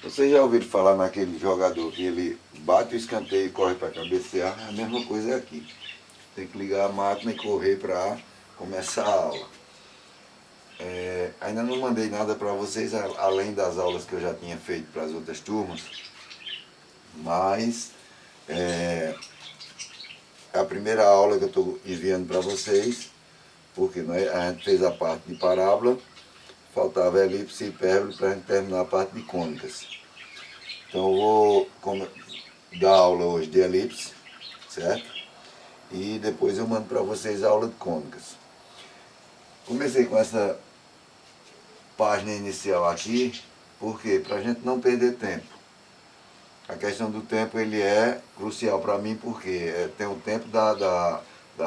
Vocês já ouviram falar naquele jogador que ele bate o escanteio e corre para cabecear? A mesma coisa é aqui. Tem que ligar a máquina e correr para começar a aula. Ainda não mandei nada para vocês, além das aulas que eu já tinha feito para as outras turmas, mas é a primeira aula que eu estou enviando para vocês, porque a gente fez a parte de parábola, faltava elipse e hipérbole para a gente terminar a parte de cônicas. Então eu vou dar aula hoje de elipse, certo? E depois eu mando para vocês a aula de cônicas. Comecei com essa página inicial aqui, porque para a gente não perder tempo. A questão do tempo ele é crucial para mim, porque tem o tempo da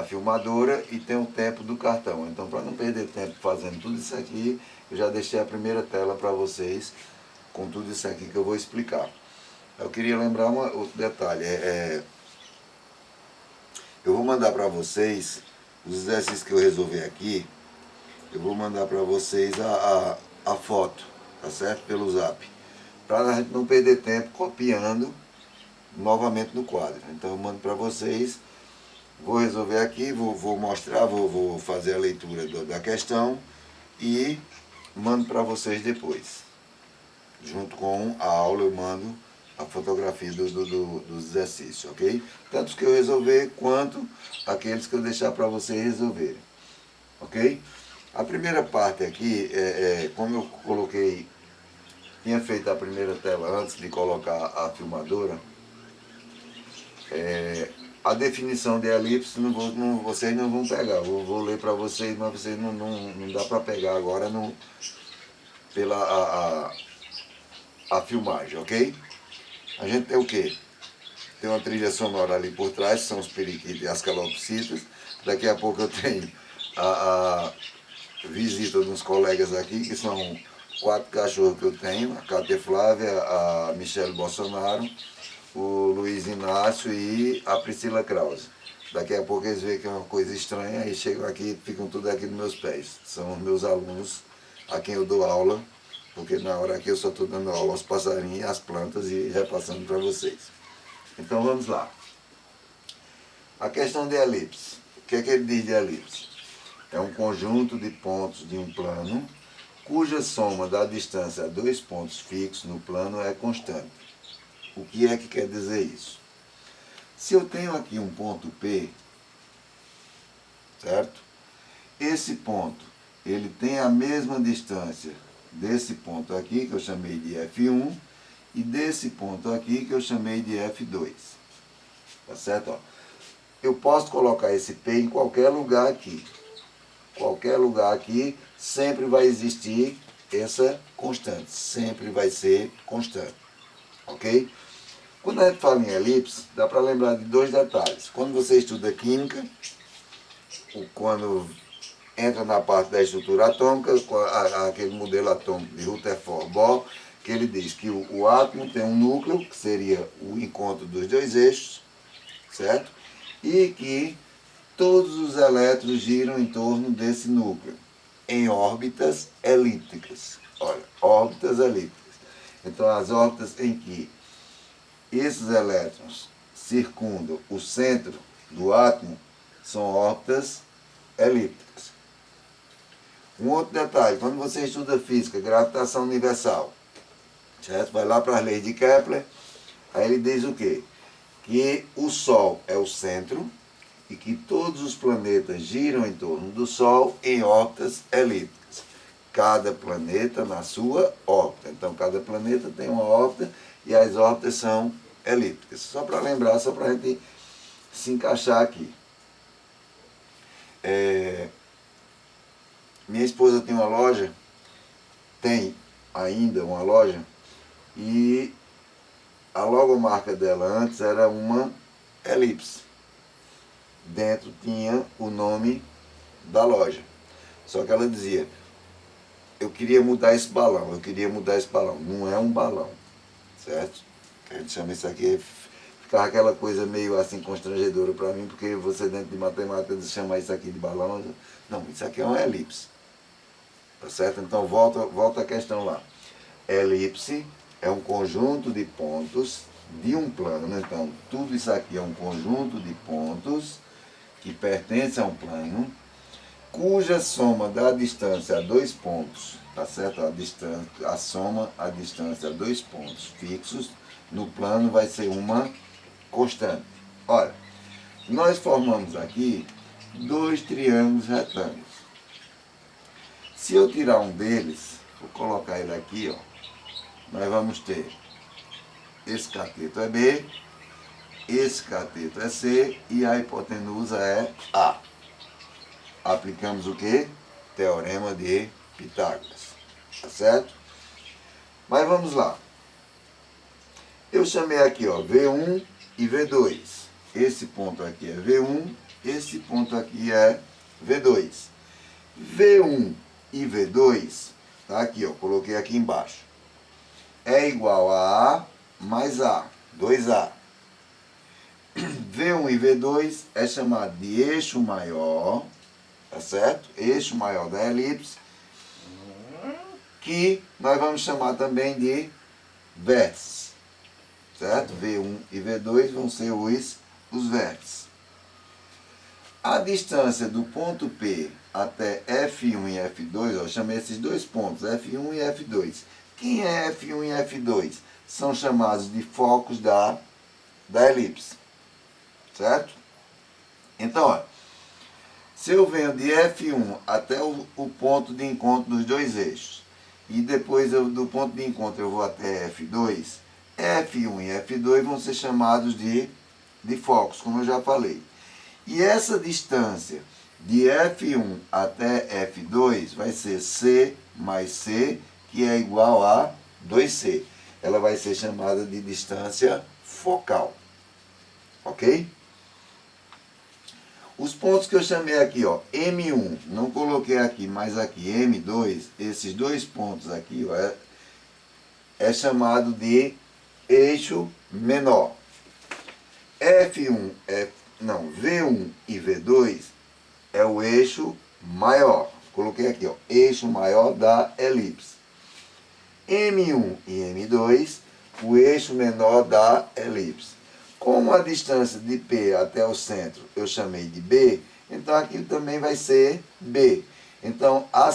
filmadora e tem o tempo do cartão. Então, para não perder tempo fazendo tudo isso aqui, eu já deixei a primeira tela para vocês com tudo isso aqui que eu vou explicar. Eu queria lembrar outro detalhe. Eu vou mandar para vocês os exercícios que eu resolvi aqui. Eu vou mandar para vocês a foto, tá certo? Pelo zap. Para a gente não perder tempo copiando novamente no quadro. Então eu mando para vocês, vou resolver aqui, vou mostrar, vou fazer a leitura da questão e mando para vocês depois. Junto com a aula eu mando a fotografia dos exercícios, ok? Tanto os que eu resolver quanto aqueles que eu deixar para vocês resolverem, ok? A primeira parte aqui, como eu coloquei, tinha feito a primeira tela antes de colocar a filmadora, a definição de elipse vocês não vão pegar. Eu vou ler para vocês, mas vocês não dá para pegar agora pela a filmagem, ok? A gente tem o quê? Tem uma trilha sonora ali por trás, são os periquitos e as calopsitas. Daqui a pouco eu tenho a visita de uns colegas aqui, que são 4 cachorros que eu tenho, a Cátia Flávia, a Michele Bolsonaro, o Luiz Inácio e a Priscila Krause. Daqui a pouco eles veem que é uma coisa estranha e chegam aqui e ficam tudo aqui nos meus pés. São os meus alunos a quem eu dou aula, porque na hora aqui eu só estou dando aula aos passarinhos, às plantas e repassando para vocês. Então vamos lá. A questão de elipse. O que é que ele diz de elipse? É um conjunto de pontos de um plano cuja soma da distância a 2 pontos fixos no plano é constante. O que é que quer dizer isso? Se eu tenho aqui um ponto P, certo? Esse ponto, ele tem a mesma distância desse ponto aqui, que eu chamei de F1, e desse ponto aqui, que eu chamei de F2. Tá certo? Ó. Eu posso colocar esse P em qualquer lugar aqui. Qualquer lugar aqui, sempre vai existir essa constante. Sempre vai ser constante. Ok? Quando a gente fala em elipse, dá para lembrar de 2 detalhes. Quando você estuda química, quando entra na parte da estrutura atômica, aquele modelo atômico de Rutherford Bohr, que ele diz que o átomo tem um núcleo, que seria o encontro dos 2 eixos, certo? E que todos os elétrons giram em torno desse núcleo, em órbitas elípticas. Olha, órbitas elípticas. Então, as órbitas em que esses elétrons circundam o centro do átomo são órbitas elípticas. Um outro detalhe, quando você estuda física, gravitação universal, certo? Vai lá para as leis de Kepler, aí ele diz o quê? Que o Sol é o centro e que todos os planetas giram em torno do Sol em órbitas elípticas. Cada planeta na sua órbita. Então, cada planeta tem uma órbita e as órbitas são elípticas. Só para lembrar, só para a gente se encaixar aqui. Minha esposa tem uma loja, ainda uma loja, e a logomarca dela antes era uma elipse. Dentro tinha o nome da loja. Só que ela dizia, eu queria mudar esse balão. Não é um balão, certo? A gente chama isso aqui, ficava aquela coisa meio assim constrangedora para mim, porque você dentro de matemática chama isso aqui de balão. Não, isso aqui é uma elipse. Tá certo? Então volta a questão lá. Elipse é um conjunto de pontos de um plano. Então, tudo isso aqui é um conjunto de pontos que pertence a um plano, cuja soma da distância a dois pontos, tá certo? A soma a distância a dois pontos fixos no plano vai ser uma constante. Olha, nós formamos aqui dois triângulos retângulos. Se eu tirar um deles, vou colocar ele aqui, ó, nós vamos ter esse cateto é B, esse cateto é C e a hipotenusa é A. Aplicamos o quê? Teorema de Pitágoras. Tá certo? Mas vamos lá. Eu chamei aqui, ó, V1 e V2. Esse ponto aqui é V1, esse ponto aqui é V2. V1 e V2, tá aqui, ó, coloquei aqui embaixo. É igual a A mais A, 2A. V1 e V2 é chamado de eixo maior, tá certo? Eixo maior da elipse, que nós vamos chamar também de vértices, certo? V1 e V2 vão ser os vértices. A distância do ponto P até F1 e F2, eu chamei esses dois pontos, F1 e F2. Quem é F1 e F2? São chamados de focos da elipse, certo? Então, ó, se eu venho de F1 até o ponto de encontro dos dois eixos, e depois do ponto de encontro eu vou até F2, F1 e F2 vão ser chamados de focos, como eu já falei. E essa distância de F1 até F2 vai ser C mais C, que é igual a 2C. Ela vai ser chamada de distância focal. Ok? Os pontos que eu chamei aqui, ó, M1, não coloquei aqui, mas aqui M2, esses dois pontos aqui, ó, é chamado de eixo menor. V1 e V2 é o eixo maior. Coloquei aqui, ó, eixo maior da elipse. M1 e M2, o eixo menor da elipse. Como a distância de P até o centro eu chamei de B, então aqui também vai ser B. Então a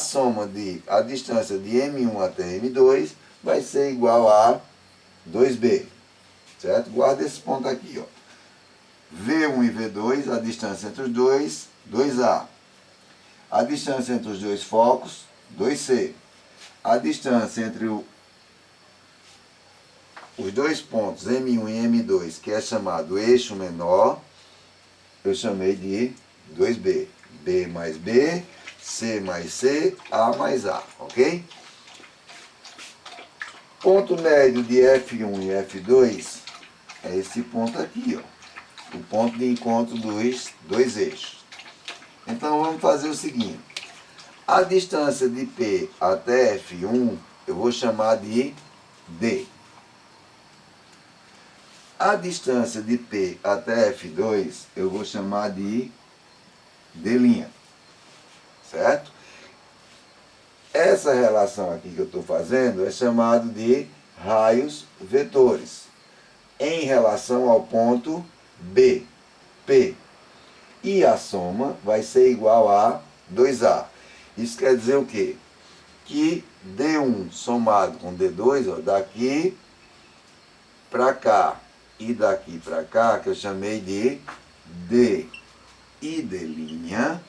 distância de M1 até M2 vai ser igual a 2B. Certo? Guarda esse ponto aqui, ó. V1 e V2, a distância entre os dois, 2A. A distância entre os dois focos, 2C. A distância entre os dois pontos M1 e M2, que é chamado eixo menor, eu chamei de 2B. B mais B, C mais C, A mais A, ok? Ponto médio de F1 e F2 é esse ponto aqui, ó. O ponto de encontro dos dois eixos. Então vamos fazer o seguinte. A distância de P até F1 eu vou chamar de D. A distância de P até F2 eu vou chamar de D'. Certo? Essa relação aqui que eu estou fazendo é chamado de raios vetores em relação ao ponto B, P. E a soma vai ser igual a 2A. Isso quer dizer o quê? Que D1 somado com D2, ó, daqui para cá e daqui para cá, que eu chamei de D e D',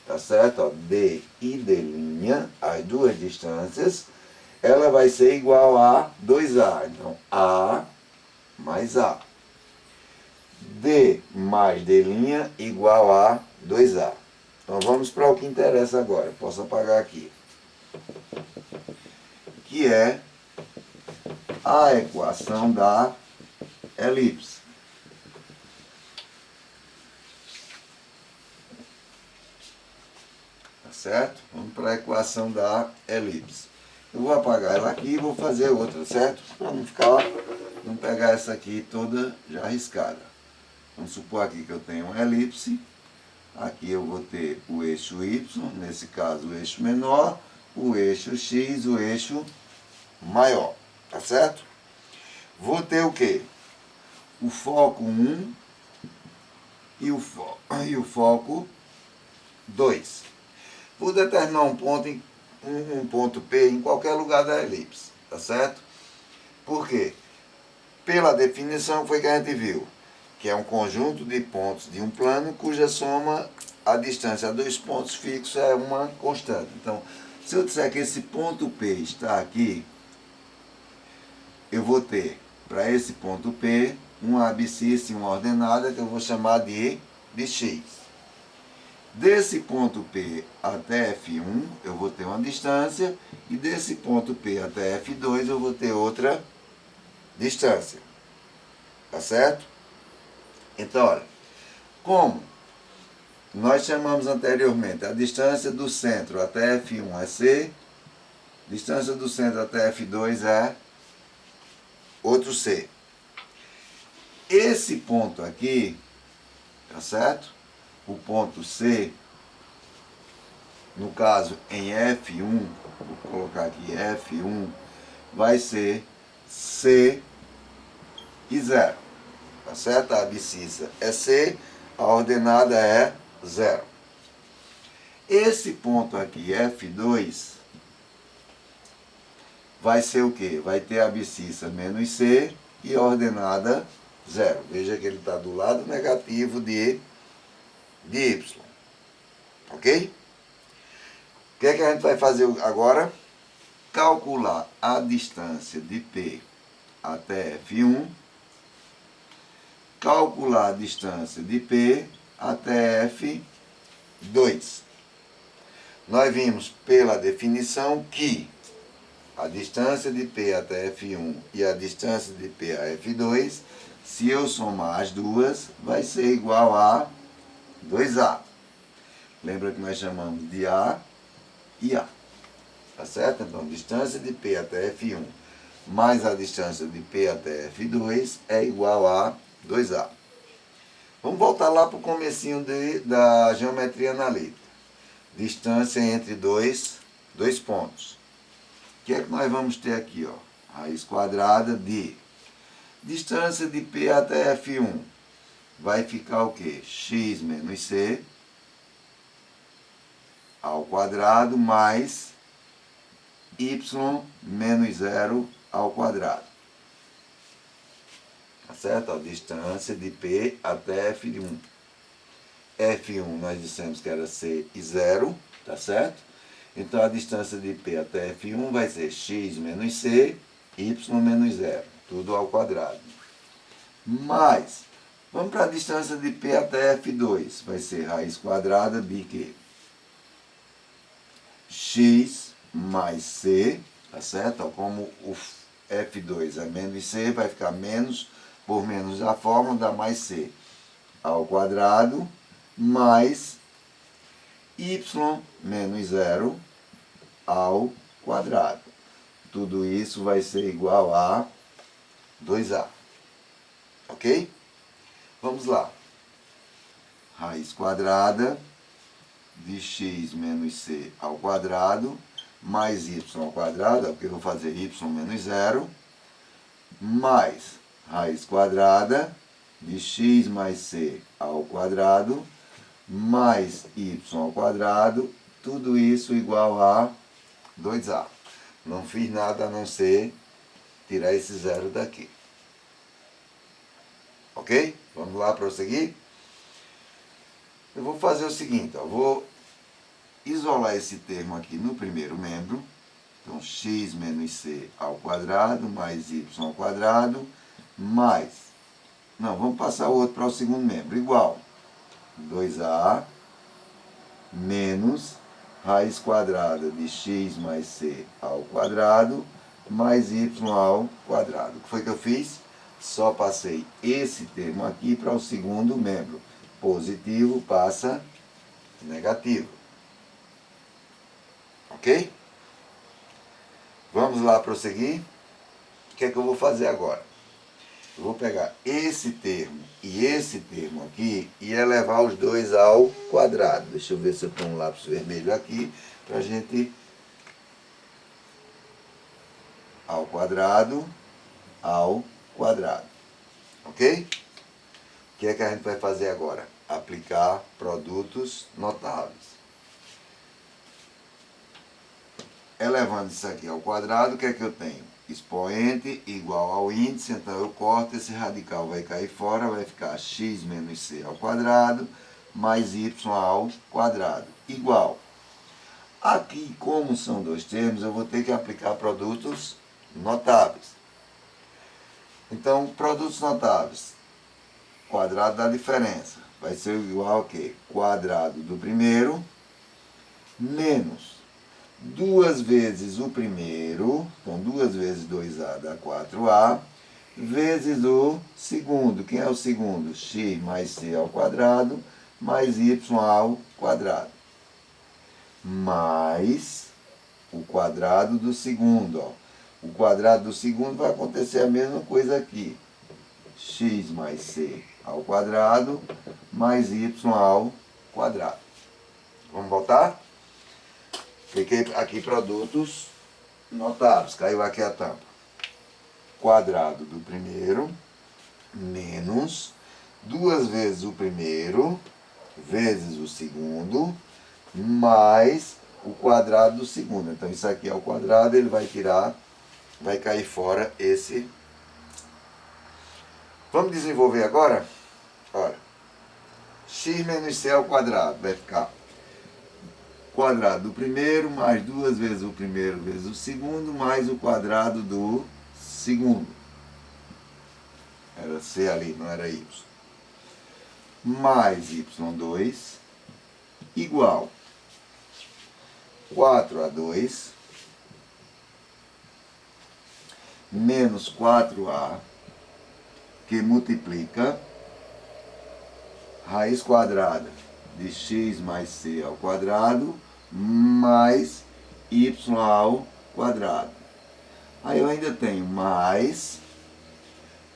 tá certo? Ó, D e D', as duas distâncias, ela vai ser igual a 2A. Então, A mais A. D mais D' igual a 2A. Então vamos para o que interessa agora. Posso apagar aqui. Que é a equação da elipse. Tá certo? Vamos para a equação da elipse. Eu vou apagar ela aqui e vou fazer outra, certo? Para não pegar essa aqui toda já riscada. Vamos supor aqui que eu tenho uma elipse. Aqui eu vou ter o eixo Y, nesse caso o eixo menor, o eixo X, o eixo maior. Tá certo? vou ter o quê? O foco 1 e o foco 2. Vou determinar um ponto P em qualquer lugar da elipse, tá certo? Por quê? Pela definição foi que a gente viu, que é um conjunto de pontos de um plano cuja soma, a distância a dois pontos fixos é uma constante. Então, se eu disser que esse ponto P está aqui, eu vou ter, para esse ponto P, uma abscissa e uma ordenada que eu vou chamar de x. Desse ponto P até F1 eu vou ter uma distância, e desse ponto P até F2 eu vou ter outra distância. Tá certo? Então, olha, como nós chamamos anteriormente a distância do centro até F1 é C, distância do centro até F2 é outro C. Esse ponto aqui, tá certo? O ponto C, no caso em F1, vou colocar aqui F1, vai ser C e 0. Tá certo? A abscissa é C, a ordenada é 0. Esse ponto aqui, F2, vai ser o quê? Vai ter a abscissa menos C e a ordenada 0. Veja que ele está do lado negativo de Y. Ok? O que é que a gente vai fazer agora? Calcular a distância de P até F1, calcular a distância de P até F2. Nós vimos pela definição que a distância de P até F1 e a distância de P a F2, se eu somar as duas, vai ser igual a 2A. Lembra que nós chamamos de A e A. Tá certo? Então, distância de P até F1 mais a distância de P até F2 é igual a 2A. Vamos voltar lá para o comecinho da geometria analítica. Distância entre dois pontos. O que é que nós vamos ter aqui? Ó? Raiz quadrada de distância de P até F1. Vai ficar o quê? X menos C ao quadrado mais Y menos 0 ao quadrado. Tá certo? A distância de P até F1. F1 nós dissemos que era C e 0, tá certo? Então a distância de P até F1 vai ser x menos C, y menos 0, tudo ao quadrado. Mais, vamos para a distância de P até F2, vai ser raiz quadrada de quê? X mais C, tá certo? Como o F2 é menos C, vai ficar menos por menos a fórmula, dá mais C ao quadrado, mais y menos 0 ao quadrado. Tudo isso vai ser igual a 2A. Ok? Vamos lá. Raiz quadrada de x menos c ao quadrado, mais y ao quadrado, porque eu vou fazer y menos 0, mais raiz quadrada de x mais c ao quadrado, mais y ao quadrado, tudo isso igual a 2A. Não fiz nada a não ser tirar esse zero daqui. Ok? Vamos lá prosseguir? Eu vou fazer o seguinte, ó, vou isolar esse termo aqui no primeiro membro. Então, x menos c ao quadrado, mais y ao quadrado, mais... Não, vamos passar o outro para o segundo membro. Igual 2A menos raiz quadrada de x mais c ao quadrado, mais y ao quadrado. O que foi que eu fiz? Só passei esse termo aqui para o segundo membro. Positivo passa negativo. Ok? Vamos lá prosseguir? O que é que eu vou fazer agora? Eu vou pegar esse termo e esse termo aqui e elevar os dois ao quadrado. Deixa eu ver se eu ponho um lápis vermelho aqui para a gente... Ao quadrado, ao quadrado. Ok? O que é que a gente vai fazer agora? Aplicar produtos notáveis. Elevando isso aqui ao quadrado, o que é que eu tenho? Expoente igual ao índice, então eu corto, esse radical vai cair fora, vai ficar x menos c ao quadrado, mais y ao quadrado, igual. Aqui, como são dois termos, eu vou ter que aplicar produtos notáveis. Então, produtos notáveis, quadrado da diferença, vai ser igual a quê? Quadrado do primeiro, menos 2 vezes o primeiro, então 2 vezes 2a dá 4a, vezes o segundo. Quem é o segundo? X mais c ao quadrado, mais y ao quadrado. Mais o quadrado do segundo. Ó. O quadrado do segundo vai acontecer a mesma coisa aqui. X mais c ao quadrado, mais y ao quadrado. Vamos voltar? Fiquei aqui produtos notáveis. Caiu aqui a tampa. Quadrado do primeiro, menos 2 vezes o primeiro, vezes o segundo, mais o quadrado do segundo. Então, isso aqui é o quadrado, ele vai tirar, vai cair fora esse. Vamos desenvolver agora? Olha, x menos c ao quadrado vai ficar quadrado do primeiro, mais 2 vezes o primeiro vezes o segundo, mais o quadrado do segundo. Era c ali, não era y. Mais y2 igual 4a2 menos 4a, que multiplica raiz quadrada de x mais c ao quadrado, mais y ao quadrado. Aí eu ainda tenho mais,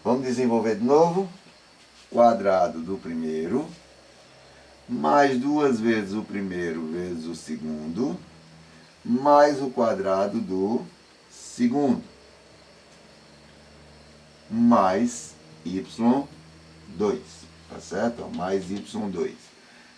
vamos desenvolver de novo, quadrado do primeiro, mais 2 vezes o primeiro vezes o segundo, mais o quadrado do segundo, mais y2, tá certo? Mais y2.